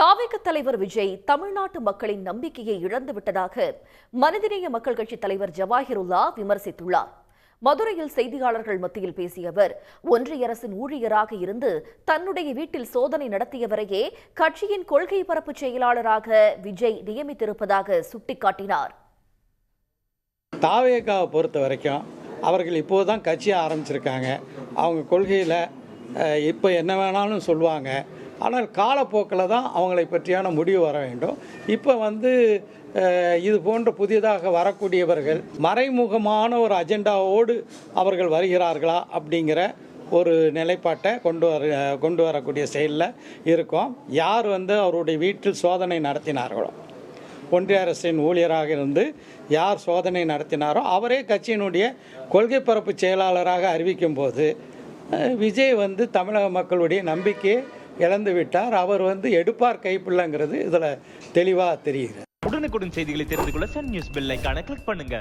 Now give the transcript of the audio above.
தாவேக தலைவர் விஜய் தமிழ்நாட்டு மக்களின் நம்பிக்கையை இழந்துவிட்டதாக மனிதநேய மக்கள் கட்சித் தலைவர் ஜவாஹிருல்லா விமர்சித்துள்ளார். மதுரையில் செய்தியாளர்கள் மத்தியில் பேசிய அவர், ஒன்றிய அரசின் ஊழியராக இருந்து தன்னுடைய வீட்டில் சோதனை நடத்தியவரையே கட்சியின் கொள்கை பரப்பு செயலாளராக விஜய் நியமித்திருப்பதாக சுட்டிக்காட்டினார். தாவேகாவை பொறுத்த வரைக்கும் அவர்கள் இப்போதான் கட்சியை ஆரம்பிச்சிருக்காங்க. அவங்க கொள்கையில் இப்போ என்ன வேணாலும் சொல்லுவாங்க. ஆனால் காலப்போக்கில் தான் அவங்களை பற்றியான முடிவு வர வேண்டும். இப்போ இது போன்ற புதிதாக வரக்கூடியவர்கள் மறைமுகமான ஒரு அஜெண்டாவோடு அவர்கள் வருகிறார்களா அப்படிங்கிற ஒரு நிலைப்பாட்டை கொண்டு வரக்கூடிய செயலில் இருக்கும். யார் அவருடைய வீட்டில் சோதனை நடத்தினார்களோ, ஒன்றிய அரசின் ஊழியராக இருந்து யார் சோதனை நடத்தினாரோ அவரே கட்சியினுடைய கொள்கை பரப்பு செயலாளராக அறிவிக்கும் போது விஜய் தமிழக மக்களுடைய நம்பிக்கையை இழந்து விட்டார். அவர் எடுப்பார் கைப்பிள்ளைங்கிறது இதில் தெளிவாக தெரியுது. உடனுக்குடன் செய்திகளை தெரிந்து கொள்ள சன் நியூஸ் பெல் ஐகானை கிளிக் பண்ணுங்க.